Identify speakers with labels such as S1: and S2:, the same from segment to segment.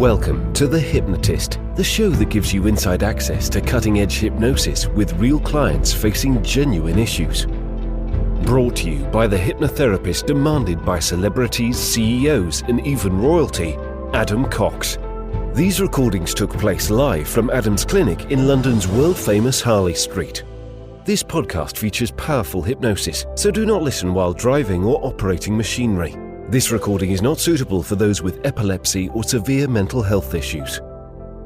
S1: Welcome to The Hypnotist, the show that gives you inside access to cutting-edge hypnosis with real clients facing genuine issues. Brought to you by the hypnotherapist demanded by celebrities, CEOs, and even royalty, Adam Cox. These recordings took place live from Adam's clinic in London's world-famous Harley Street. This podcast features powerful hypnosis, so do not listen while driving or operating machinery. This recording is not suitable for those with epilepsy or severe mental health issues.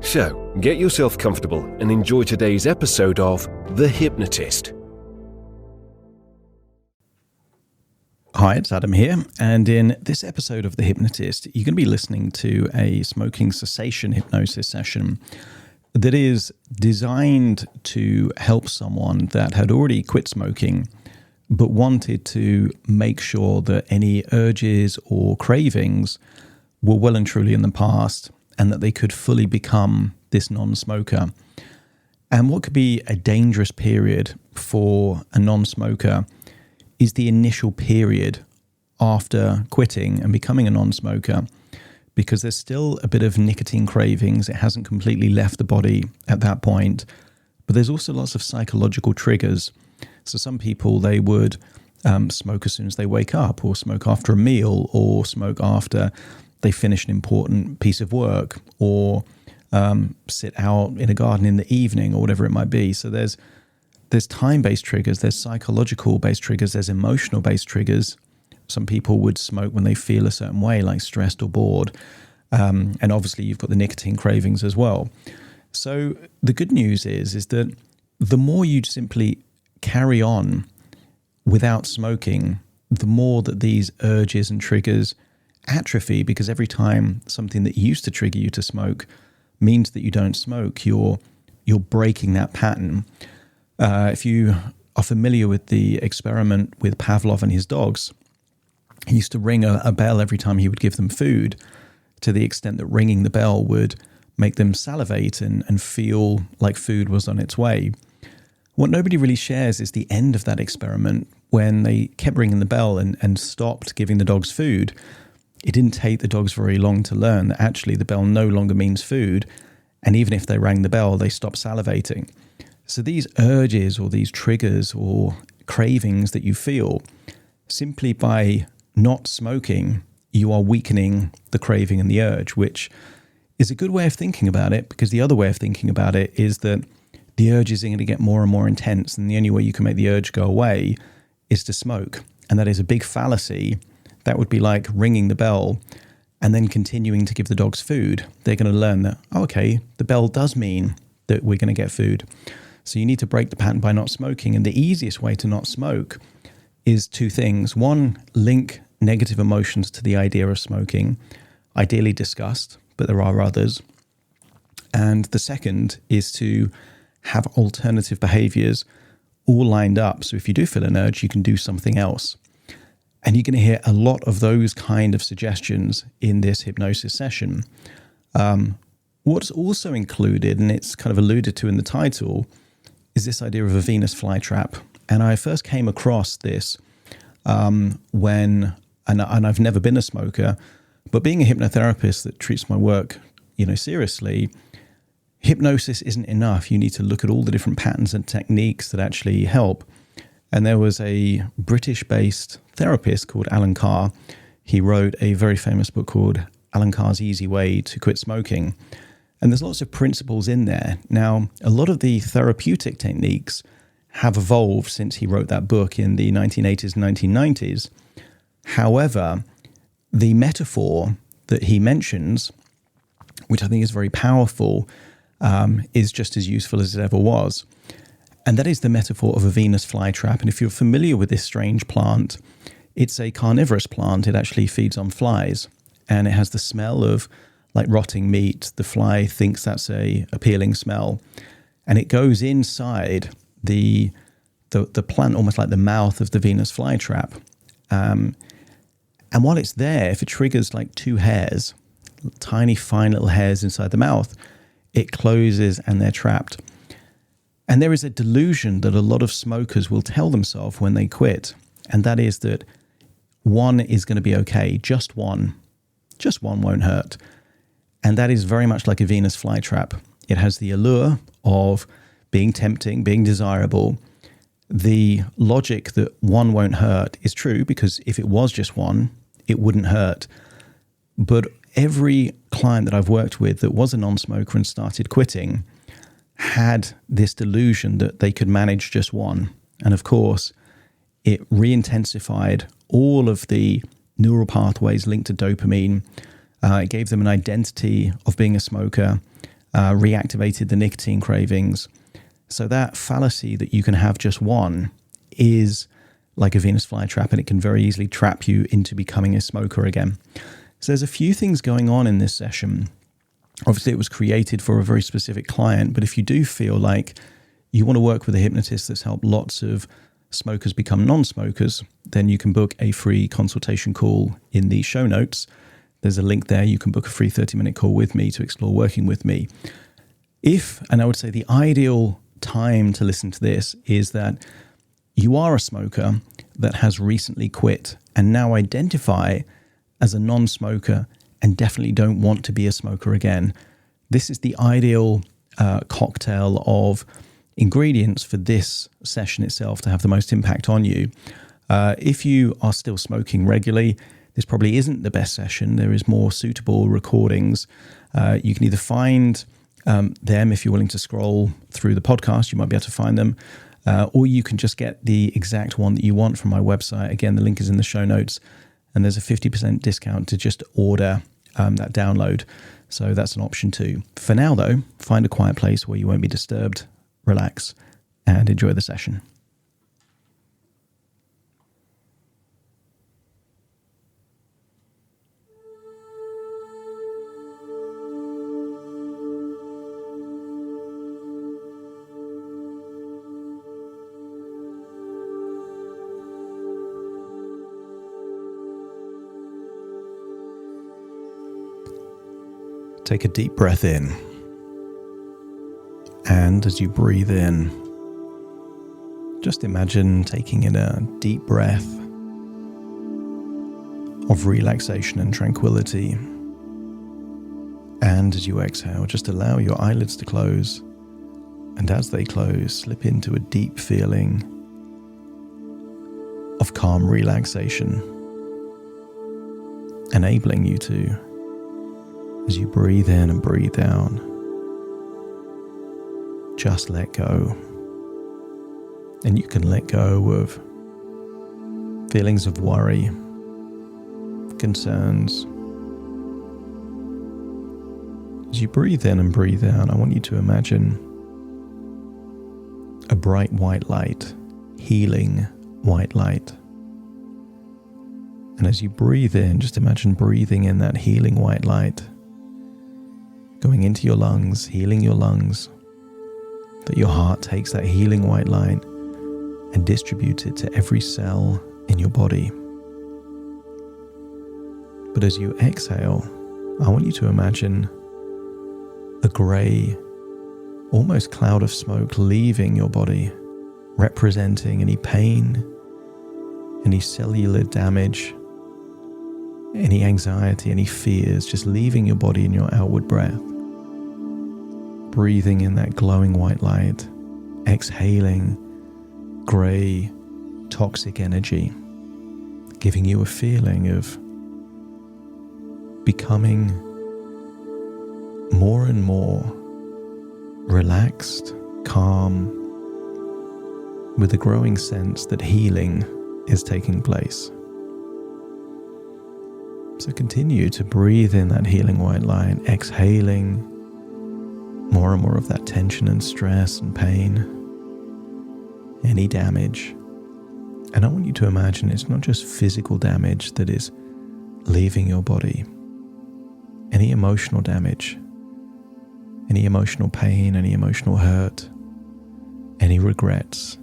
S1: So, get yourself comfortable and enjoy today's episode of The Hypnotist.
S2: Hi, it's Adam here, and in this episode of The Hypnotist, you're going to be listening to a smoking cessation hypnosis session that is designed to help someone that had already quit smoking but wanted to make sure that any urges or cravings were well and truly in the past and that they could fully become this non-smoker. And what could be a dangerous period for a non-smoker is the initial period after quitting and becoming a non-smoker, because there's still a bit of nicotine cravings. It hasn't completely left the body at that point, but there's also lots of psychological triggers. So some people, they would smoke as soon as they wake up, or smoke after a meal, or smoke after they finish an important piece of work, or sit out in a garden in the evening, or whatever it might be. So there's time-based triggers, there's psychological-based triggers, there's emotional-based triggers. Some people would smoke when they feel a certain way, like stressed or bored. And obviously you've got the nicotine cravings as well. So the good news is that the more you simply carry on without smoking, the more that these urges and triggers atrophy, because every time something that used to trigger you to smoke means that you don't smoke, you're breaking that pattern. If you are familiar with the experiment with Pavlov and his dogs, he used to ring a bell every time he would give them food, to the extent that ringing the bell would make them salivate and feel like food was on its way. What nobody really shares is the end of that experiment, when they kept ringing the bell and stopped giving the dogs food. It didn't take the dogs very long to learn that actually the bell no longer means food, and even if they rang the bell, they stopped salivating. So these urges or these triggers or cravings that you feel, simply by not smoking, you are weakening the craving and the urge, which is a good way of thinking about it, because the other way of thinking about it is that the urges are going to get more and more intense, and the only way you can make the urge go away is to smoke. And that is a big fallacy. That would be like ringing the bell and then continuing to give the dogs food. They're going to learn that, oh, okay, the bell does mean that we're going to get food. So you need to break the pattern by not smoking. And the easiest way to not smoke is two things. One, link negative emotions to the idea of smoking, ideally disgust, but there are others. And the second is to have alternative behaviors all lined up. So if you do feel an urge, you can do something else. And you're going to hear a lot of those kind of suggestions in this hypnosis session. What's also included, and it's kind of alluded to in the title, is this idea of a Venus flytrap. And I first came across this when I've never been a smoker, but being a hypnotherapist that treats my work, seriously, hypnosis isn't enough. You need to look at all the different patterns and techniques that actually help. And there was a British-based therapist called Alan Carr. He wrote a very famous book called Alan Carr's Easy Way to Quit Smoking. And there's lots of principles in there. Now, a lot of the therapeutic techniques have evolved since he wrote that book in the 1980s and 1990s. However, the metaphor that he mentions, which I think is very powerful, is just as useful as it ever was. And that is the metaphor of a Venus flytrap. And if you're familiar with this strange plant, it's a carnivorous plant. It actually feeds on flies, and it has the smell of like rotting meat. The fly thinks that's a appealing smell, and it goes inside the plant, almost like the mouth of the Venus flytrap. And while it's there, if it triggers like two hairs, tiny, fine little hairs inside the mouth, it closes and they're trapped. And there is a delusion that a lot of smokers will tell themselves when they quit, and that is that one is going to be okay, just one won't hurt. And that is very much like a Venus flytrap. It has the allure of being tempting, being desirable. The logic that one won't hurt is true, because if it was just one, it wouldn't hurt. But every client that I've worked with that was a non-smoker and started quitting had this delusion that they could manage just one. And of course, it re-intensified all of the neural pathways linked to dopamine. It gave them an identity of being a smoker, reactivated the nicotine cravings. So that fallacy that you can have just one is like a Venus flytrap, and it can very easily trap you into becoming a smoker again. So there's a few things going on in this session. Obviously, it was created for a very specific client, but if you do feel like you want to work with a hypnotist that's helped lots of smokers become non-smokers, then you can book a free consultation call in the show notes. There's a link there. You can book a free 30-minute call with me to explore working with me. And I would say the ideal time to listen to this is that you are a smoker that has recently quit and now identify as a non-smoker and definitely don't want to be a smoker again. This is the ideal cocktail of ingredients for this session itself to have the most impact on you. If you are still smoking regularly, this probably isn't the best session. There is more suitable recordings. You can either find them if you're willing to scroll through the podcast. You might be able to find them. Or you can just get the exact one that you want from my website. Again, the link is in the show notes. And there's a 50% discount to just order that download. So that's an option too. For now, though, find a quiet place where you won't be disturbed, relax, and enjoy the session. Take a deep breath in. And as you breathe in, just imagine taking in a deep breath of relaxation and tranquility. And as you exhale, just allow your eyelids to close. And as they close, slip into a deep feeling of calm relaxation, enabling you to, as you breathe in and breathe out, just let go. And you can let go of feelings of worry, concerns. As you breathe in and breathe out, I want you to imagine a bright white light, healing white light. And as you breathe in, just imagine breathing in that healing white light, going into your lungs, healing your lungs, that your heart takes that healing white light and distributes it to every cell in your body. But as you exhale, I want you to imagine a grey, almost cloud of smoke leaving your body, representing any pain, any cellular damage, any anxiety, any fears, just leaving your body in your outward breath. Breathing in that glowing white light, exhaling grey, toxic energy, giving you a feeling of becoming more and more relaxed, calm, with a growing sense that healing is taking place. So continue to breathe in that healing white light, exhaling more and more of that tension and stress and pain, any damage. And I want you to imagine it's not just physical damage that is leaving your body, any emotional damage, any emotional pain, any emotional hurt, any regrets,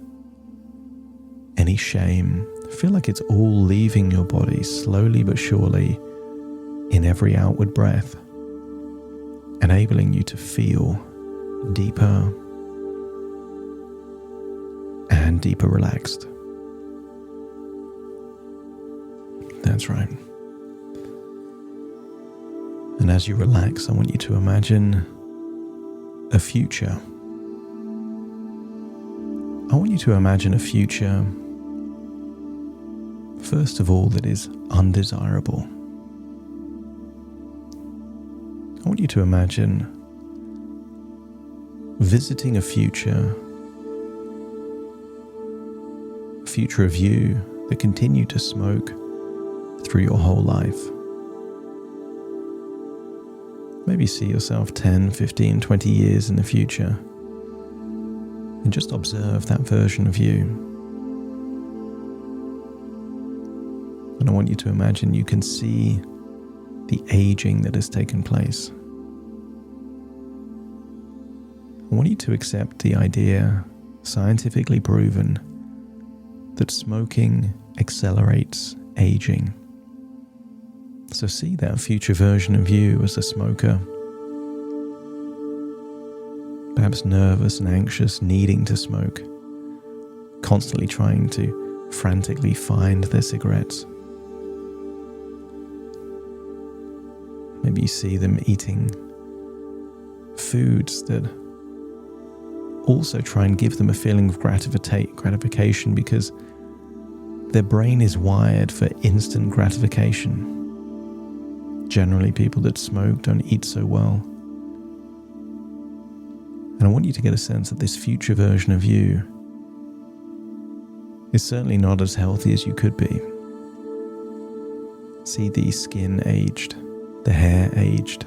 S2: any shame. Feel like it's all leaving your body slowly but surely in every outward breath, enabling you to feel deeper and deeper relaxed. That's right. And as you relax, I want you to imagine a future. I want you to imagine a future, first of all, that is undesirable. I want you to imagine visiting a future of you that continued to smoke through your whole life. Maybe see yourself 10, 15, 20 years in the future and just observe that version of you. And I want you to imagine you can see the aging that has taken place. I want you to accept the idea, scientifically proven, that smoking accelerates aging. So see that future version of you as a smoker, perhaps nervous and anxious, needing to smoke, constantly trying to frantically find their cigarettes. Maybe you see them eating foods that also try and give them a feeling of gratification because their brain is wired for instant gratification. Generally, people that smoke don't eat so well. And I want you to get a sense that this future version of you is certainly not as healthy as you could be. See the skin aged, the hair aged.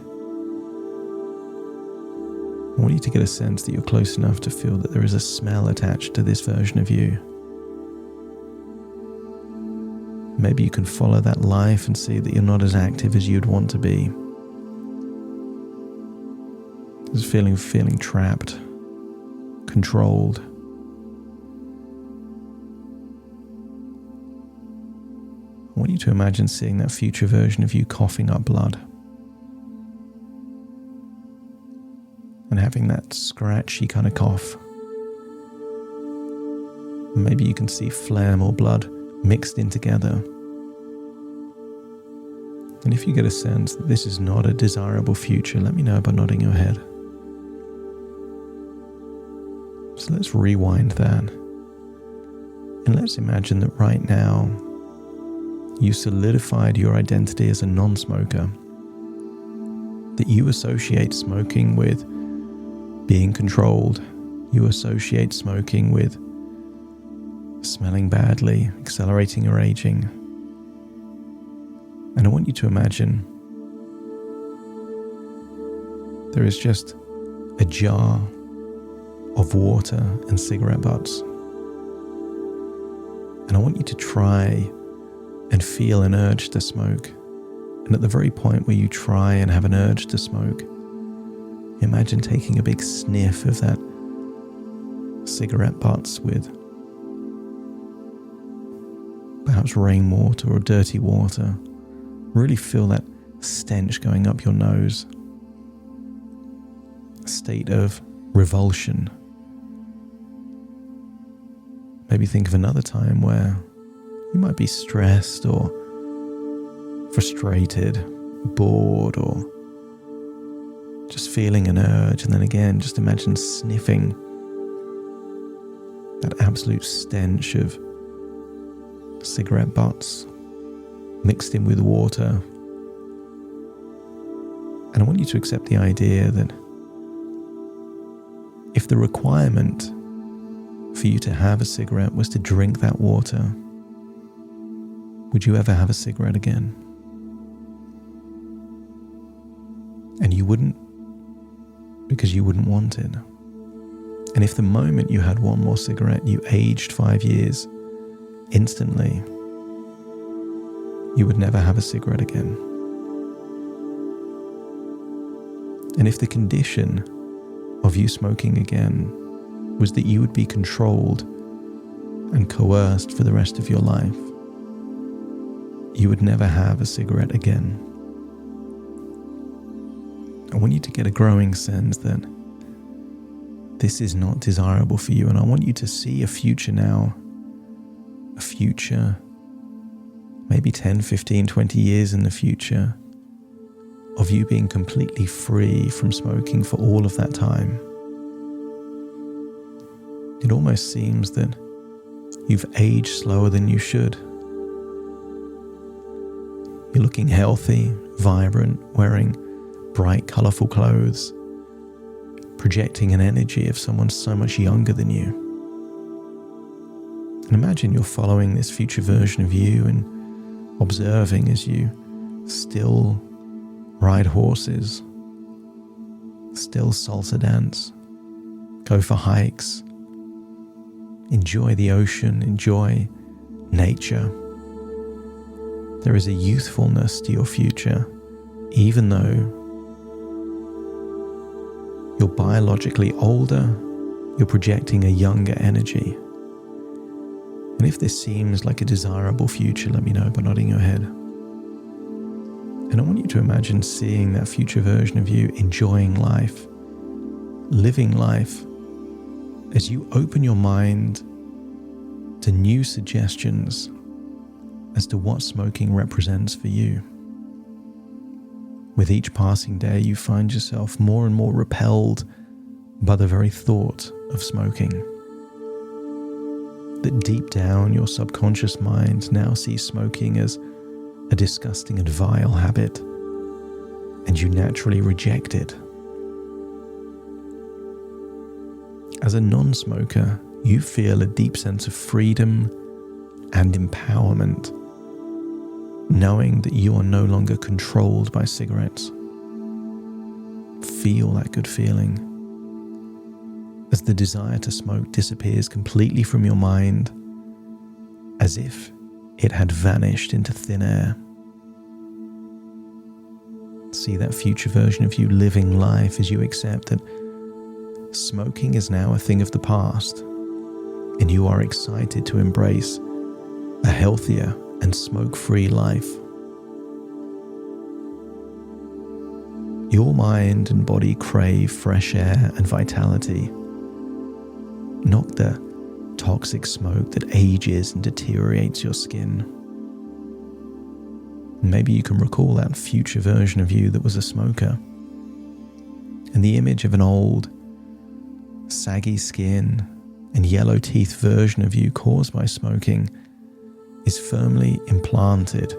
S2: I want you to get a sense that you're close enough to feel that there is a smell attached to this version of you. Maybe you can follow that life and see that you're not as active as you'd want to be. There's a feeling of feeling trapped, controlled. I want you to imagine seeing that future version of you coughing up blood and having that scratchy kind of cough. Maybe you can see phlegm or blood mixed in together. And if you get a sense that this is not a desirable future, let me know by nodding your head. So let's rewind that. And let's imagine that right now you solidified your identity as a non-smoker. That you associate smoking with being controlled. You associate smoking with smelling badly, accelerating your aging. And I want you to imagine there is just a jar of water and cigarette butts. And I want you to try and feel an urge to smoke. And at the very point where you try and have an urge to smoke, imagine taking a big sniff of that cigarette butts with perhaps rainwater or dirty water. Really feel that stench going up your nose. A state of revulsion. Maybe think of another time where you might be stressed or frustrated, bored, or just feeling an urge, and then again just imagine sniffing that absolute stench of cigarette butts mixed in with water. And I want you to accept the idea that if the requirement for you to have a cigarette was to drink that water, would you ever have a cigarette again? And you wouldn't, because you wouldn't want it. And if the moment you had one more cigarette, you aged 5 years, instantly, you would never have a cigarette again. And if the condition of you smoking again was that you would be controlled and coerced for the rest of your life, you would never have a cigarette again. I want you to get a growing sense that this is not desirable for you, and I want you to see a future now, a future maybe 10, 15, 20 years in the future, of you being completely free from smoking for all of that time. It almost seems that you've aged slower than you should. You're looking healthy, vibrant, wearing bright, colourful clothes, projecting an energy of someone so much younger than you. And imagine you're following this future version of you and observing as you still ride horses, still salsa dance, go for hikes, enjoy the ocean, enjoy nature. There is a youthfulness to your future, even though you're biologically older, you're projecting a younger energy. And if this seems like a desirable future, let me know by nodding your head. And I want you to imagine seeing that future version of you enjoying life, living life, as you open your mind to new suggestions as to what smoking represents for you. With each passing day, you find yourself more and more repelled by the very thought of smoking. That deep down, your subconscious mind now sees smoking as a disgusting and vile habit, and you naturally reject it. As a non-smoker, you feel a deep sense of freedom and empowerment, knowing that you are no longer controlled by cigarettes. Feel that good feeling as the desire to smoke disappears completely from your mind, as if it had vanished into thin air. See that future version of you living life as you accept that smoking is now a thing of the past, and you are excited to embrace a healthier and smoke-free life. Your mind and body crave fresh air and vitality, not the toxic smoke that ages and deteriorates your skin. Maybe you can recall that future version of you that was a smoker, and the image of an old, saggy skin and yellow teeth version of you caused by smoking is firmly implanted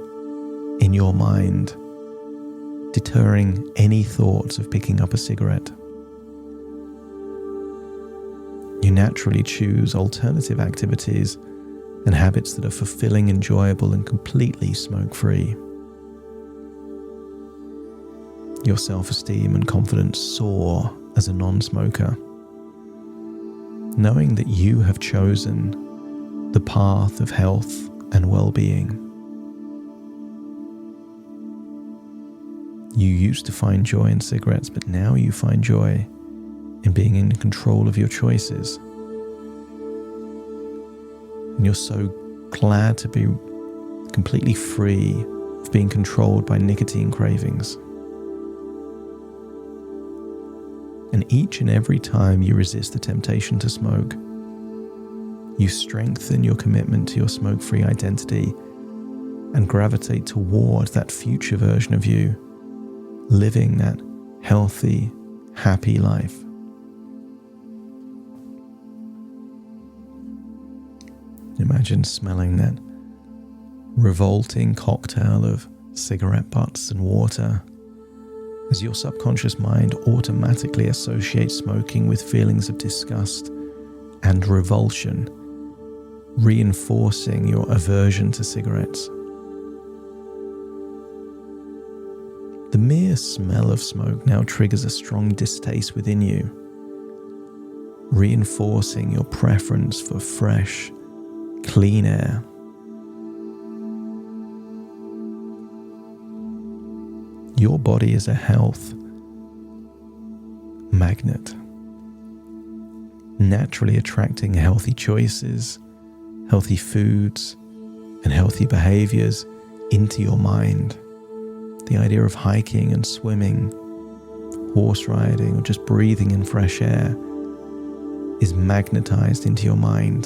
S2: in your mind, deterring any thoughts of picking up a cigarette. You naturally choose alternative activities and habits that are fulfilling, enjoyable, and completely smoke-free. Your self-esteem and confidence soar as a non-smoker, knowing that you have chosen the path of health and well-being. You used to find joy in cigarettes, but now you find joy in being in control of your choices. And you're so glad to be completely free of being controlled by nicotine cravings. And each and every time you resist the temptation to smoke, you strengthen your commitment to your smoke-free identity and gravitate toward that future version of you, living that healthy, happy life. Imagine smelling that revolting cocktail of cigarette butts and water as your subconscious mind automatically associates smoking with feelings of disgust and revulsion, reinforcing your aversion to cigarettes. The mere smell of smoke now triggers a strong distaste within you, reinforcing your preference for fresh, clean air. Your body is a health magnet, naturally attracting healthy choices, healthy foods, and healthy behaviors into your mind. The idea of hiking and swimming, horse riding, or just breathing in fresh air is magnetized into your mind.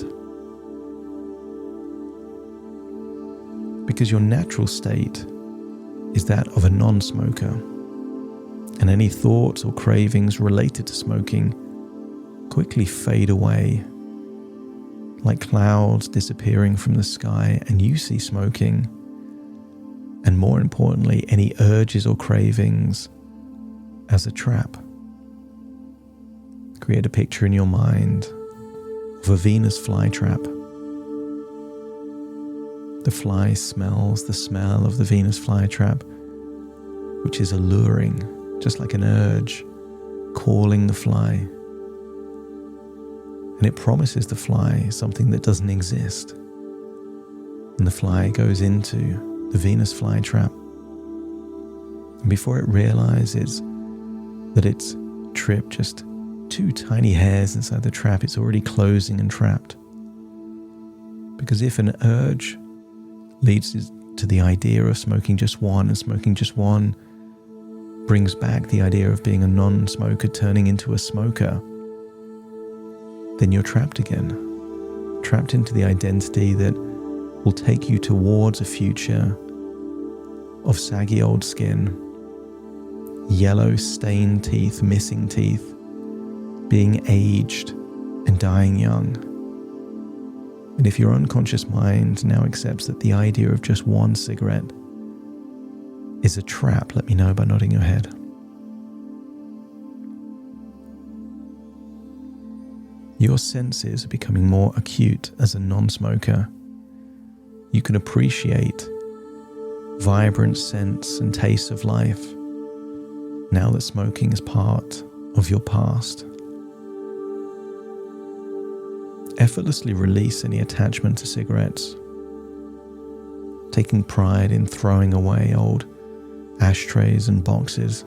S2: Because your natural state is that of a non-smoker. and any thoughts or cravings related to smoking quickly fade away, like clouds disappearing from the sky, and you see smoking, and more importantly, any urges or cravings, as a trap. Create a picture in your mind of a Venus flytrap. The fly smells the smell of the Venus flytrap, which is alluring, just like an urge, calling the fly. And it promises the fly something that doesn't exist. And the fly goes into the Venus flytrap. And before it realizes that it's tripped just 2 tiny hairs inside the trap, it's already closing and trapped. Because if an urge leads to the idea of smoking just one, and smoking just one brings back the idea of being a non-smoker turning into a smoker, then you're trapped again. Trapped into the identity that will take you towards a future of saggy old skin, yellow stained teeth, missing teeth, being aged and dying young. And if your unconscious mind now accepts that the idea of just one cigarette is a trap, let me know by nodding your head. Your senses are becoming more acute as a non-smoker. You can appreciate vibrant scents and tastes of life now that smoking is part of your past. Effortlessly release any attachment to cigarettes, taking pride in throwing away old ashtrays and boxes.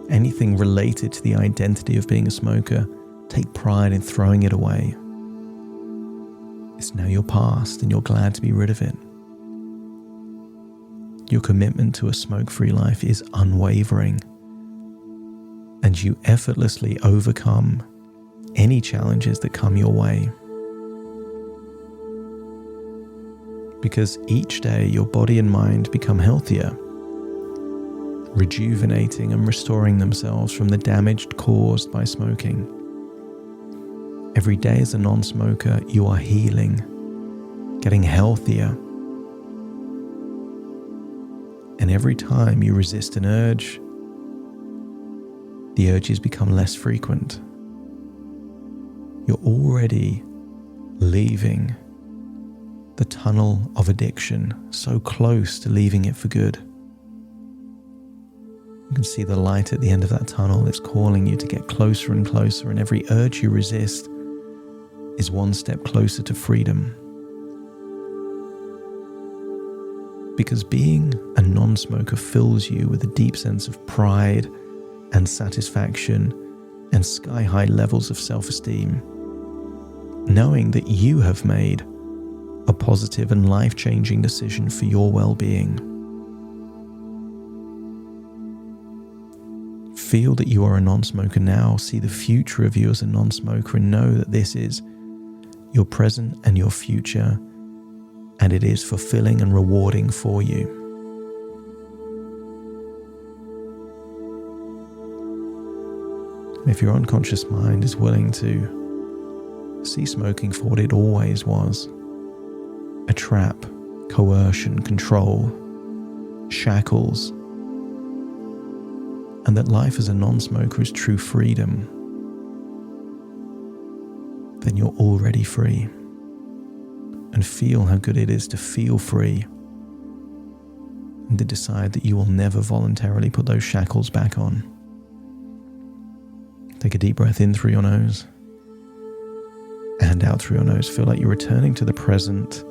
S2: Anything related to the identity of being a smoker, take pride in throwing it away. It's now your past and you're glad to be rid of it. Your commitment to a smoke-free life is unwavering, and you effortlessly overcome any challenges that come your way. Because each day your body and mind become healthier, rejuvenating and restoring themselves from the damage caused by smoking. Every day as a non-smoker, you are healing, getting healthier. And every time you resist an urge, the urges become less frequent. You're already leaving the tunnel of addiction, so close to leaving it for good. You can see the light at the end of that tunnel. It's calling you to get closer and closer, and every urge you resist is one step closer to freedom. Because being a non-smoker fills you with a deep sense of pride and satisfaction and sky-high levels of self-esteem, knowing that you have made a positive and life-changing decision for your well-being. Feel that you are a non-smoker now. See the future of you as a non-smoker and know that this is your present and your future, and it is fulfilling and rewarding for you. If your unconscious mind is willing to see smoking for what it always was, a trap, coercion, control, shackles, and that life as a non-smoker is true freedom, then you're already free. And feel how good it is to feel free and to decide that you will never voluntarily put those shackles back on. Take a deep breath in through your nose and out through your nose. Feel like you're returning to the present,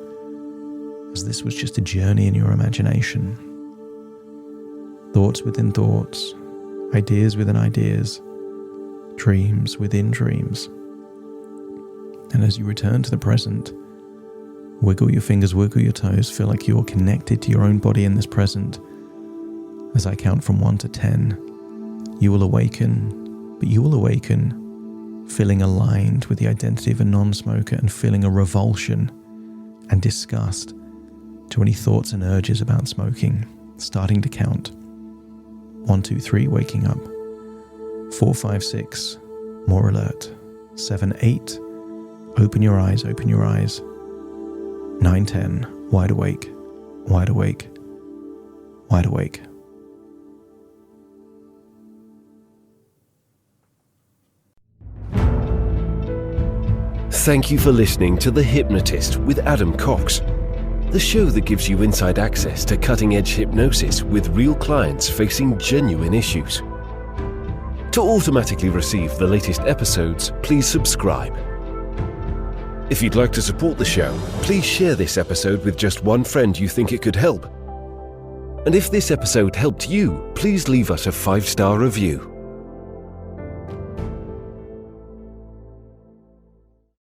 S2: as this was just a journey in your imagination. Thoughts within thoughts, ideas within ideas, dreams within dreams. And as you return to the present, wiggle your fingers, wiggle your toes, feel like you're connected to your own body in this present. As I count from 1 to 10, you will awaken, but you will awaken feeling aligned with the identity of a non-smoker and feeling a revulsion and disgust to any thoughts and urges about smoking, starting to count. 1, 2, 3, waking up. 4, 5, 6, more alert. 7, 8, open your eyes, open your eyes. 9, 10, wide awake, wide awake, wide awake.
S1: Thank you for listening to The Hypnotist with Adam Cox, the show that gives you inside access to cutting-edge hypnosis with real clients facing genuine issues. To automatically receive the latest episodes, please subscribe. If you'd like to support the show, please share this episode with just one friend you think it could help. And if this episode helped you, please leave us a 5-star review.